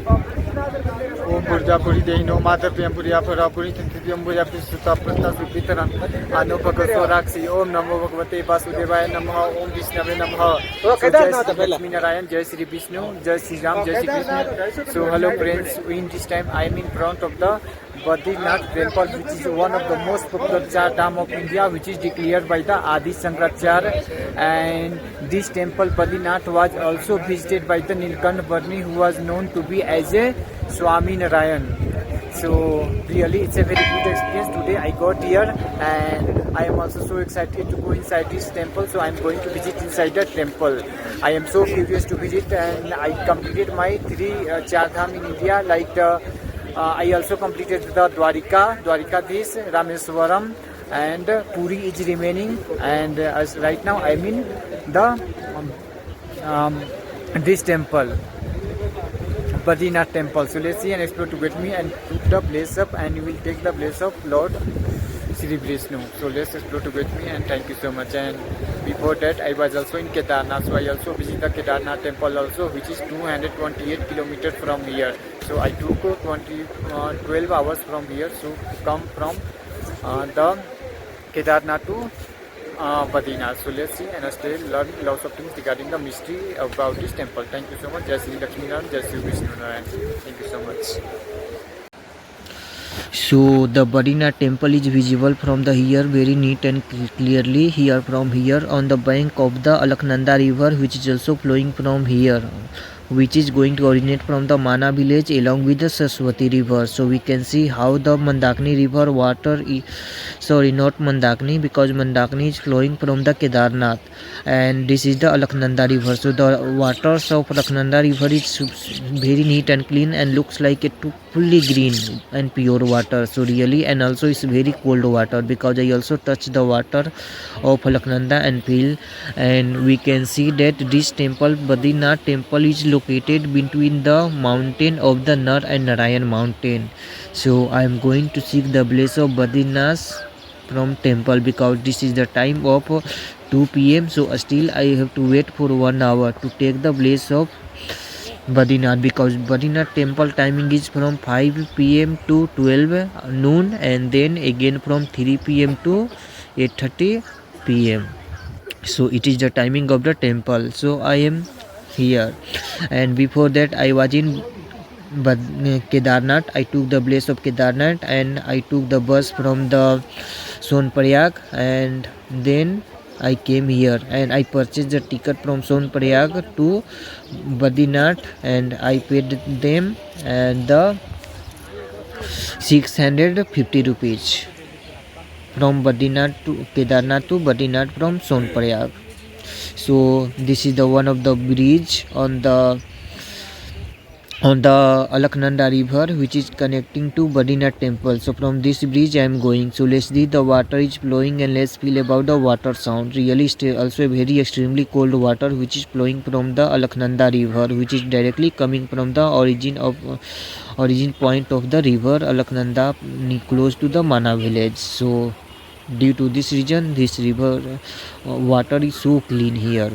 Om Burjapuri Dehino Mata Piampuri Aparapuri Tintiambura Pisuta Prata Supitaran Ano Bhagavarakshi Om Namo Bhagavate Vasudevaya Namaha Om Vishnave Namaha. So Jai Sri Lakshmi Narayan, Jai Sri Vishnu, Jai Sri Ram, Jai Sri Krishna. So hello friends, in this time I am in front of the Badrinath temple, which is one of the most popular Char Dham of India, which is declared by the Adi Shankaracharya. And this temple Badrinath was also visited by the Nilkant Varni, who was known to be as a Swami Narayan. So really it's a very good experience. Today I got here and I am also so excited to go inside this temple. So I am going to visit inside the temple. I am so curious to visit, and I completed my 3 Char Dham in India, like I also completed the Dwarikadhish, Rameswaram, and Puri is remaining. And as right now I am in the this temple, Badrinath temple. So let's see and explore to get me and took the place up, and you will take the place of Lord Sri Vishnu. So let's explore to get me, and thank you so much. And before that I was also in Kedarnath, so I also visit the Kedarnath temple also, which is 228 kilometers from here. So I took 12 hours from here, so come from the Kedarnath to Badrinath. So let's see and still learn lots of things regarding the mystery about this temple. Thank you so much. Jai Sri Lakshmi Narayan, Jai Sri Vishnu Narayan. Thank you so much. So the Badrinath temple is visible from the here very neat and clearly here from here on the bank of the Alaknanda river, which is also flowing from here, which is going to originate from the Mana village along with the Saraswati river. So we can see how the Mandakini river water sorry, not Mandakini, because Mandakini is flowing from the Kedarnath, and this is the Alaknanda river. So the waters of Alaknanda river is very neat and clean and looks like a fully green and pure water. So really, and also it's very cold water, because I also touch the water of Alaknanda and feel, and we can see that this temple, Badrinath temple, is located between the mountain of the Nar and Narayan mountain. So I am going to seek the place of Badrinath from temple, because this is the time of 2 p.m. so still I have to wait for 1 hour to take the place of Badrinath, because Badrinath temple timing is from 5 p.m. to 12 noon, and then again from 3 p.m. to 8:30 p.m. So it is the timing of the temple. So I am here, and before that I was in Kedarnath. I took the place of Kedarnath, and I took the bus from the Sonprayag, and then I came here and I purchased the ticket from Sonprayag to Badrinath, and I paid them and the 650 rupees from Badrinath to Kedarnath to Badrinath from Sonprayag. So this is the one of the bridge on the Alaknanda river, which is connecting to Badrinath temple. So from this bridge I am going. So let's see, the water is flowing, and let's feel about the water sound. Really also a very extremely cold water which is flowing from the Alaknanda river, which is directly coming from the origin point of the river Alaknanda, close to the Mana village. So due to this reason, this river water is so clean here.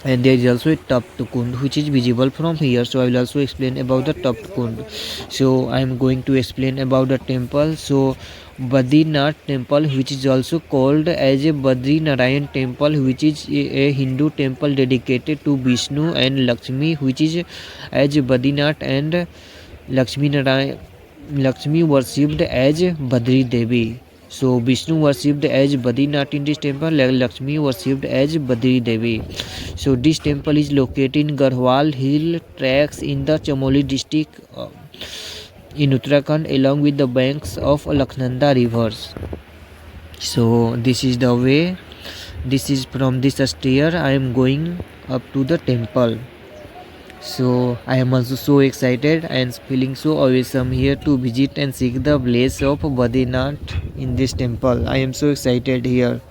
And there is also a Tapt Kund which is visible from here. So I will also explain about the Tapt Kund. So I am going to explain about the temple. So Badrinath temple, which is also called as a Badri Narayan temple, which is a Hindu temple dedicated to Vishnu and Lakshmi, which is as Badrinath, and Lakshmi worshipped as Badri Devi. So Vishnu worshipped as Badrinath in this temple, Lakshmi worshipped as Badri Devi. So this temple is located in Garhwal hill tracks in the Chamoli district in Uttarakhand, along with the banks of Alaknanda rivers. So this is the way. This is from this stair I am going up to the temple. So I am also so excited and feeling so awesome here to visit and seek the place of Badrinath in this temple. I am so excited here.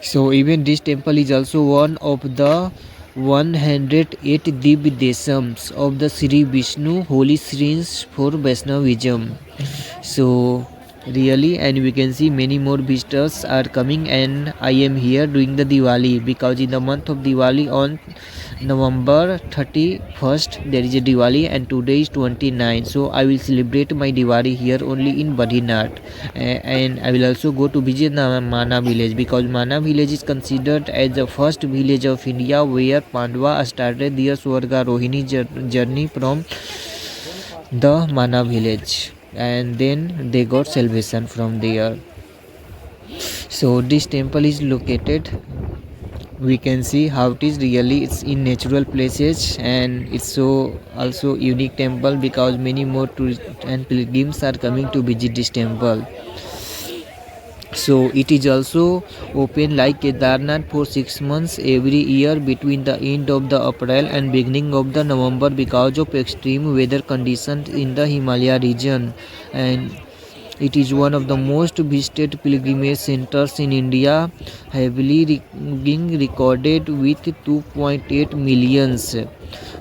So even this temple is also one of the 108 Divya Deshams of the Sri Vishnu holy shrines for Vaishnavism. So really, and we can see many more visitors are coming, and I am here during the Diwali, because in the month of Diwali on November 31st there is a Diwali and today is 29, so I will celebrate my Diwali here only in Badrinath. And I will also go to visit the Mana village, because Mana village is considered as the first village of India where Pandava started their Swarga Rohini journey from the Mana village, and then they got salvation from there. So this temple is located, we can see how it is really, it's in natural places, and it's so also unique temple because many more tourists and pilgrims are coming to visit this temple. So it is also open like Kedarnath for 6 months every year between the end of the April and beginning of the November because of extreme weather conditions in the Himalaya region. And it is one of the most visited pilgrimage centers in India, heavily being recorded with 2.8 millions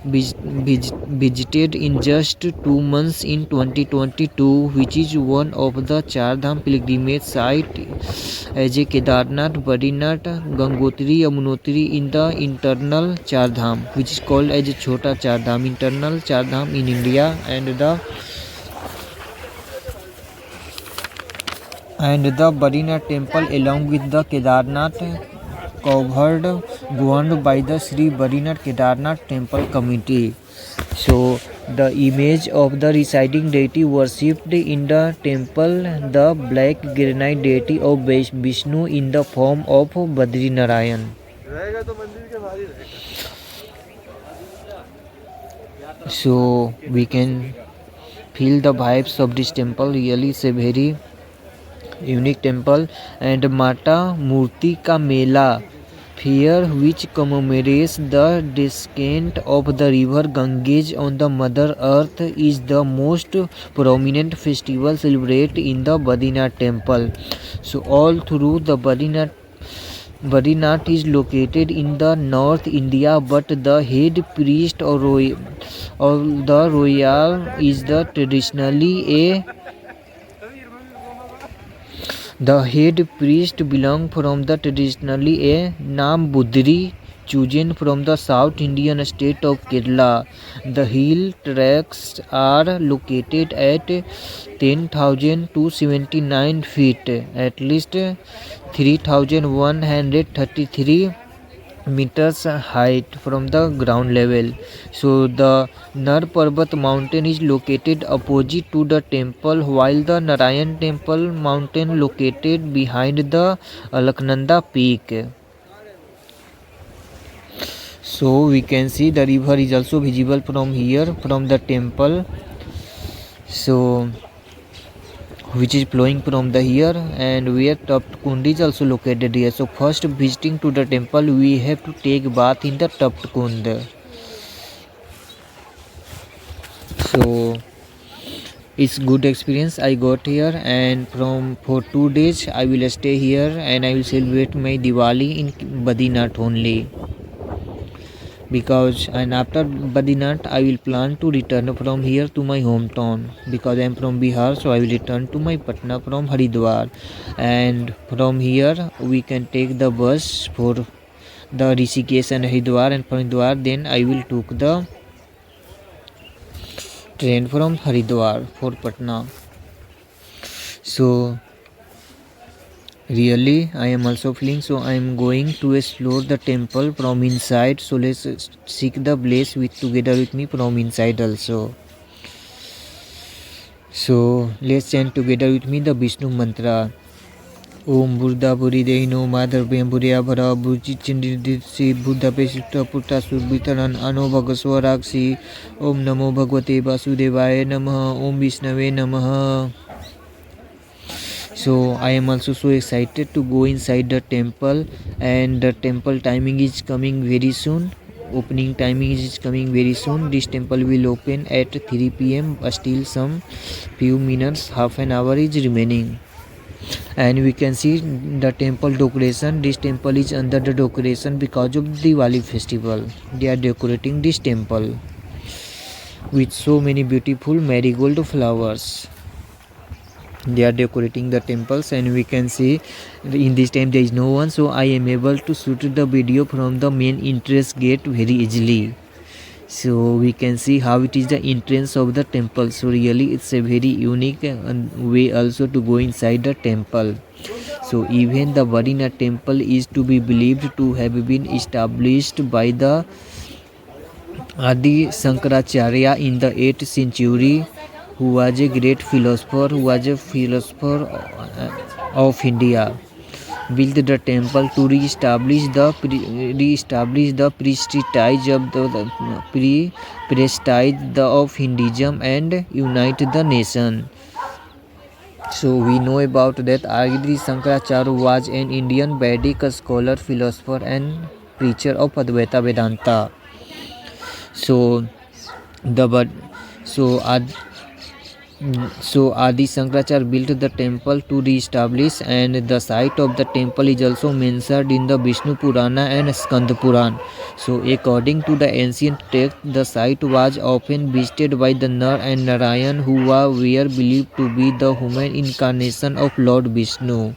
visited in just 2 months in 2022, which is one of the Char Dham pilgrimage sites as a Kedarnath, Badrinath, Gangotri, Yamunotri in the internal Char Dham, which is called as a Chota Char Dham, internal Char Dham in India, and the Badrinath temple along with the Kedarnath covered governed by the Sri Badrinath Kedarnath Temple Committee. So the image of the residing deity worshipped in the temple, the black granite deity of Vishnu in the form of Badrinarayan. So we can feel the vibes of this temple. Really, it's a very unique temple. And Mata Murti Ka Mela fair, which commemorates the descent of the river Ganges on the Mother Earth, is the most prominent festival celebrated in the Badrinath temple. So all through the Badrinath is located in the North India, but the head priest or the royal is the traditionally a The head priest belongs from the traditionally a Nam Budri, chosen from the South Indian state of Kerala. The hill tracks are located at 10,279 feet, at least 3,133 meters height from the ground level. So the Nar Parbat mountain is located opposite to the temple, while the Narayan temple mountain located behind the Alaknanda peak. So we can see the river is also visible from here, from the temple, so which is flowing from the here, and where Tapt Kund is also located here. So first visiting to the temple, we have to take bath in the Tapt Kund. So it's good experience I got here, and for 2 days I will stay here and I will celebrate my Diwali in Badrinath only. Because and after Badrinath I will plan to return from here to my hometown, because I am from Bihar, so I will return to my Patna from Haridwar, and from here we can take the bus for the Rishikesh and Haridwar, and from Haridwar then I will took the train from Haridwar for Patna. So really I am also feeling, so I am going to explore the temple from inside. So let's seek the place together with me from inside also. So let's chant together with me the Vishnu mantra. Om Buddha Buri Deino Madhar Bemburia Bhara Buji Chindisi Buddha Pesutta Putta Surbitaran Ano Bhagaswaraksi. Om Namo Bhagavate Vasudevaya Namaha. Om Vishnave Namaha. So I am also so excited to go inside the temple, and the temple timing is coming very soon. Opening timing is coming very soon. This temple will open at 3 p.m. Still some few minutes, half an hour is remaining. And we can see the temple decoration. This temple is under the decoration because of the Diwali festival. They are decorating this temple with so many beautiful marigold flowers. they are decorating the temples, and we can see in this time there is no one, so I am able to shoot the video from the main entrance gate very easily. So we can see how it is the entrance of the temple. So really it's a very unique way also to go inside the temple. So even the Badrinath temple is to be believed to have been established by the Adi Shankaracharya in the 8th century, who was a great philosopher, of India. Built the temple to re-establish the prestige of of Hinduism and unite the nation. So we know about that Adi Shankaracharya was an Indian Vedic scholar, philosopher, and preacher of Advaita Vedanta. So the but so Ad, so Adi Shankaracharya built the temple to re-establish, and the site of the temple is also mentioned in the Vishnu Purana and Skanda Puran. So according to the ancient text, the site was often visited by the Nar and Narayan, who were believed to be the human incarnation of Lord Vishnu.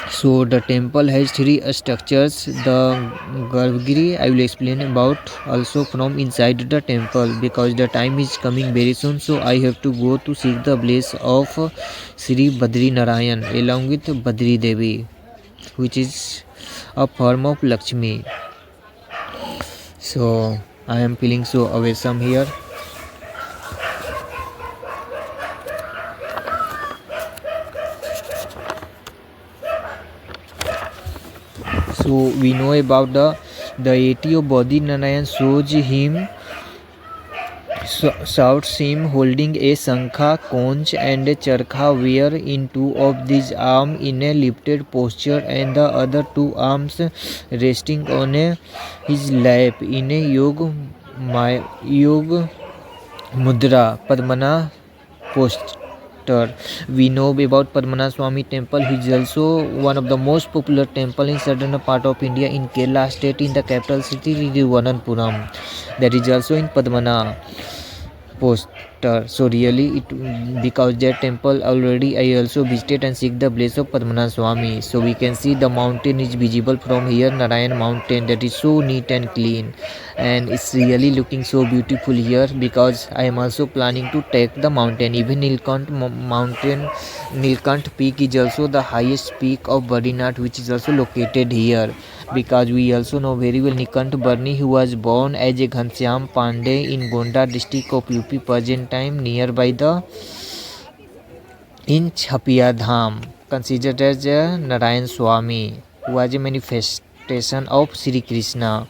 So the temple has three structures. The Garbhagriha I will explain about also from inside the temple, because the time is coming very soon. So I have to go to seek the bliss of Sri Badri Narayan along with Badri Devi, which is a form of Lakshmi. So I am feeling so awesome here. So we know about the deity of Badri Narayan shouts him holding a shankha, conch and a charkha, where in two of these arms in a lifted posture and the other two arms resting on his lap in a yoga mudra Padmana posture. We know about Padmanath Swami temple. He is also one of the most popular temple in southern part of India in Kerala state, in the capital city Thiruvananthapuram. That is also in Padmanath posture. So really because that temple already I also visited and seek the place of Padmanath Swami. So we can see the mountain is visible from here, Narayan mountain, that is so neat and clean, and it's really looking so beautiful here, because I am also planning to take the mountain. Even Nilkant peak is also the highest peak of Badrinath, which is also located here, because we also know very well Nilkant Barni, who was born as a Ghanshyam Pandey in Gonda district of UP, present time nearby the in Chhapiya Dham, considered as a Narayan Swami, who was a manifestation of Sri Krishna,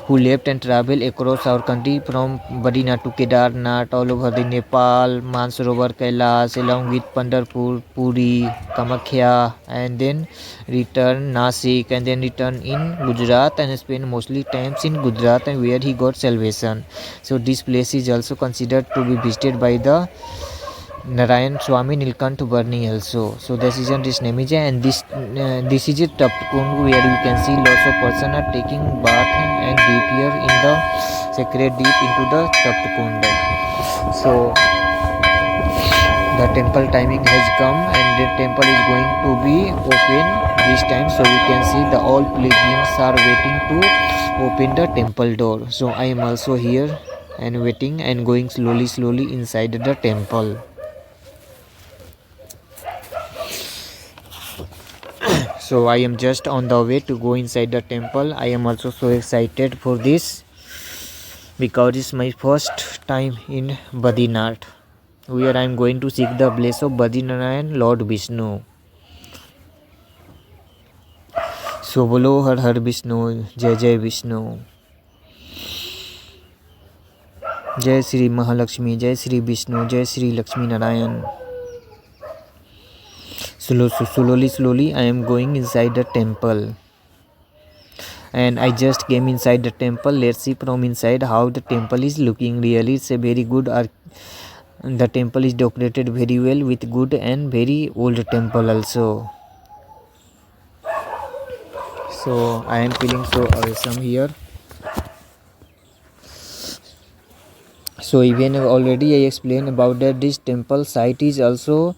who left and traveled across our country from Badrinath to Kedarnath, all over the Nepal, Mansarovar, Kailash, along with Pandharpur, Puri, Kamakhya, and then return Nasik, and then return in Gujarat and spend mostly times in Gujarat, and where he got salvation. So this place is also considered to be visited by the Narayan Swami Nilkant Barni also. So this is this name is, and this is a Tapkund, where you can see lots of person are taking bath and deep here in the sacred deep into the Tapkund. So the temple timing has come, and the temple is going to be open this time. So we can see the all pilgrims are waiting to open the temple door. So I am also here and waiting and going slowly inside the temple. So I am just on the way to go inside the temple. I am also so excited for this, because it's my first time in Badrinath, where I am going to seek the bliss of Badrinarayan Lord Vishnu. So bolo Har Har Vishnu, Jai Jai Vishnu, Jai Sri Mahalakshmi, Jai Sri Vishnu, Jai Sri Lakshmi Narayan. Slowly I am going inside the temple, and I just came inside the temple. Let's see from inside how the temple is looking. Really it's a very good the temple is decorated very well with good and very old temple also. So I am feeling so awesome here. So even already I explained about that this temple site is also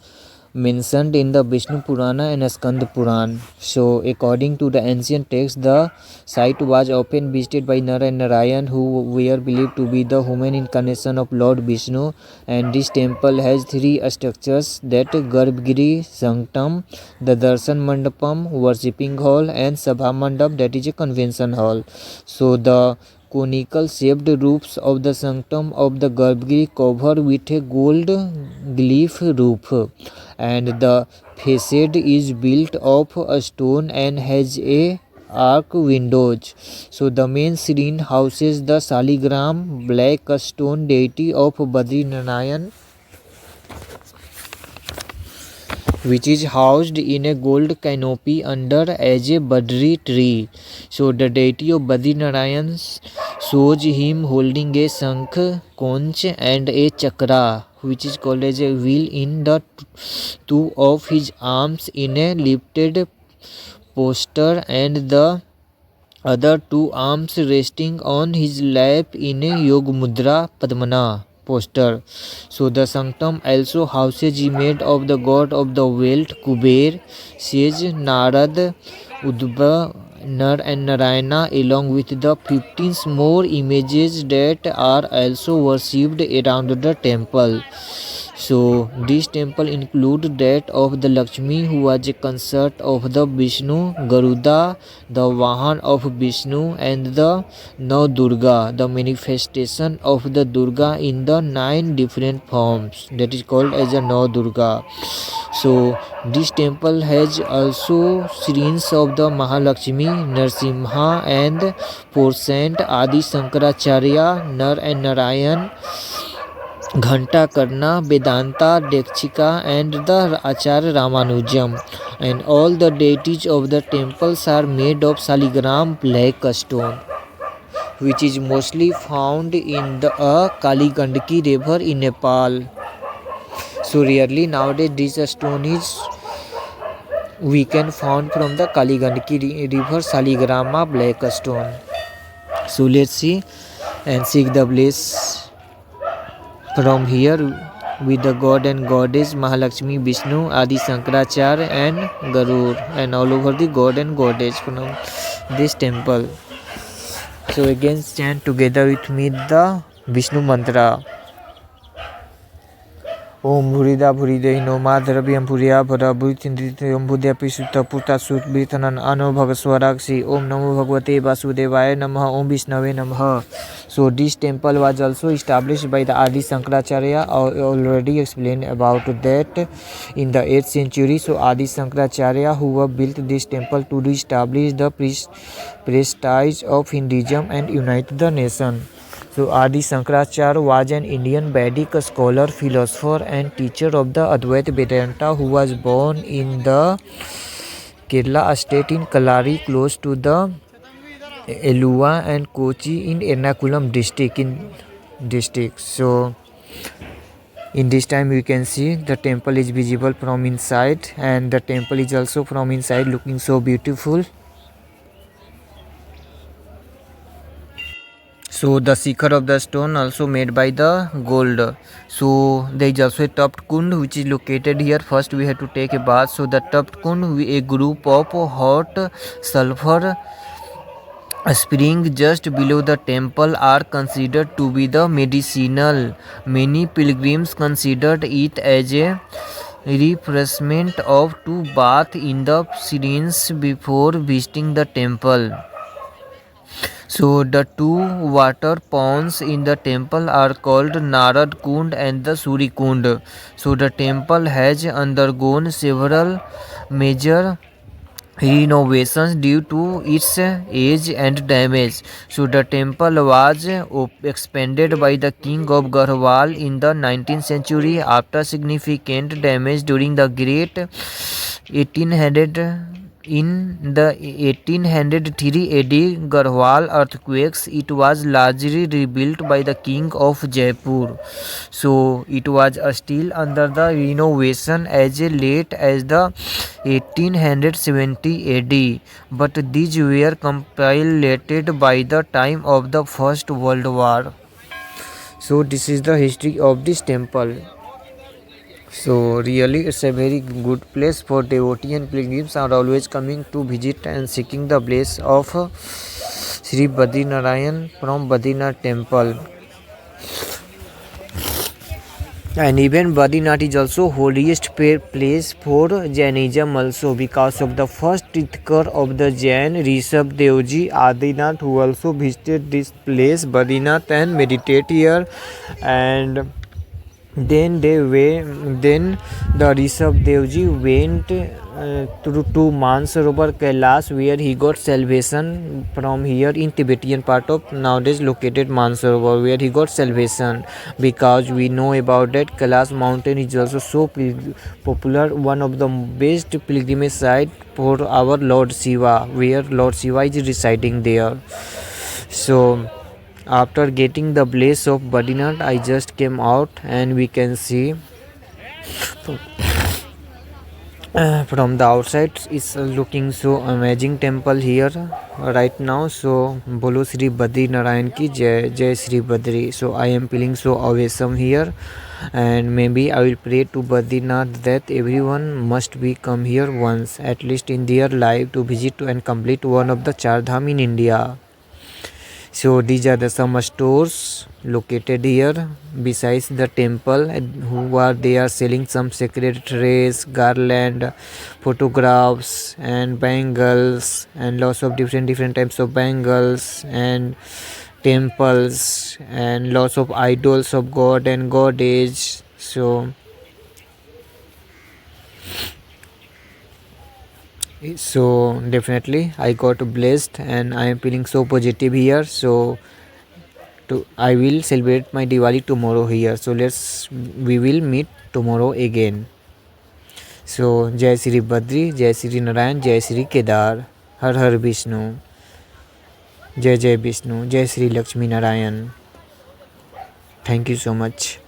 mentioned in the Vishnu Purana and Skanda Puran. So according to the ancient text, the site was often visited by Nara and Narayan, who were believed to be the human incarnation of Lord Vishnu. And this temple has three structures, that Garbhagiri Sanctum, the Darshan Mandapam, worshipping hall, and Sabha Mandap, that is a convention hall. So the conical shaped roofs of the sanctum of the Garbhagiri covered with a gold leaf roof, and the facade is built of a stone and has a arc windows. So the main shrine houses the Saligram black stone deity of Badrinarayan, which is housed in a gold canopy under as a Badri tree. So the deity of Badrinarayan shows him holding a Shankh, conch and a chakra, which is called as a wheel, in the two of his arms in a lifted posture, and the other two arms resting on his lap in a Yoga Mudra Padmana posture. So the sanctum also houses image of the god of the wealth Kuber, says Narad, Udbha, Nar and Narayana, along with the 15 more images that are also worshipped around the temple. So this temple include that of the Lakshmi, who was a consort of the Vishnu, Garuda, the Vahan of Vishnu, and the Navdurga, the manifestation of the Durga in the 9 different forms, that is called as a Navdurga. So this temple has also shrines of the Mahalakshmi, Narsimha, and 4 saint Adi Shankaracharya, Nar and Narayan, Ghanta Karna, Vedanta, Dekshika, and the Acharya Ramanujam. And all the deities of the temples are made of Saligram black stone, which is mostly found in the Kali Gandaki river in Nepal. So rarely nowadays this stone is we can found from the Kali Gandaki river Saligrama black stone. So let's see and seek the bliss from here with the god and goddess Mahalakshmi, Vishnu, Adi Shankaracharya, and Garur, and all over the god and goddess from this temple. So again chant together with me the Vishnu mantra. Om Bhurida Bhuridehi no Madharavyam Puriya Bhara Bhuritindityam Budya Pisutta Putta Sut Britanan Ano Bhagaswarakshi. Om Namo Bhagavate Vasudevaya Namaha. Om Vishnave Namaha. So this temple was also established by the Adi Shankaracharya. I already explained about that in the 8th century. So Adi Shankaracharya, who built this temple to establish the prestige of Hinduism and unite the nation. So Adi Shankaracharya was an Indian Vedic scholar, philosopher, and teacher of the Advaita Vedanta, who was born in the Kerala state in Kalari, close to the Elua and Kochi in Ernakulam district. So in this time you can see the temple is visible from inside, and the temple is also from inside looking so beautiful. So the shikhar of the stone also made by the gold. So there is also a tapt kund which is located here. First we have to take a bath. So the tapt kund, a group of hot sulfur spring just below the temple, are considered to be the medicinal. Many pilgrims considered it as a refreshment of to bath in the shrines before visiting the temple. So the two water ponds in the temple are called Narad Kund and the Suri Kund. So the temple has undergone several major renovations due to its age and damage. So the temple was expanded by the king of Garhwal in the 19th century after significant damage during the great 1800 in the 1803 AD Garhwal earthquakes. It was largely rebuilt by the king of Jaipur. So it was still under the renovation as late as the 1870 AD, but these were completed by the time of the First World War. So this is the history of this temple. So really it's a very good place for devotee and pilgrims are always coming to visit and seeking the bliss of Sri Badrinarayan from Badrinath temple. And even Badrinath is also holiest place for Jainism also, because of the first Tirthakar of the Jain, Rishabh Devji Adinath, who also visited this place Badrinath and meditate here. And then the Rishabh Devji went to Mansarovar Kailash, where he got salvation from here in Tibetan part of nowadays located Mansarovar, where he got salvation, because we know about that Kailash mountain is also so popular, one of the best pilgrimage site for our Lord Shiva, where Lord Shiva is residing there. So after getting the bliss of Badrinath, I just came out and we can see from the outside it's looking so amazing temple here right now. So bolo Sri Badrinarayan ki jai, jai Sri Badri. So I am feeling so awesome here, and maybe I will pray to Badrinath that everyone must be come here once at least in their life to visit and complete one of the Char Dham in India. So these are the some stores located here besides the temple, they are selling some sacred trays, garland, photographs and bangles, and lots of different types of bangles and temples and lots of idols of god and goddess. So definitely I got blessed and I am feeling so positive here. So I will celebrate my Diwali tomorrow here. So we will meet tomorrow again. So Jai Sri Badri, Jai Sri Narayan, Jai Sri Kedar, Har Har Vishnu, Jai Jai Vishnu, Jai Sri Lakshmi Narayan. Thank you so much.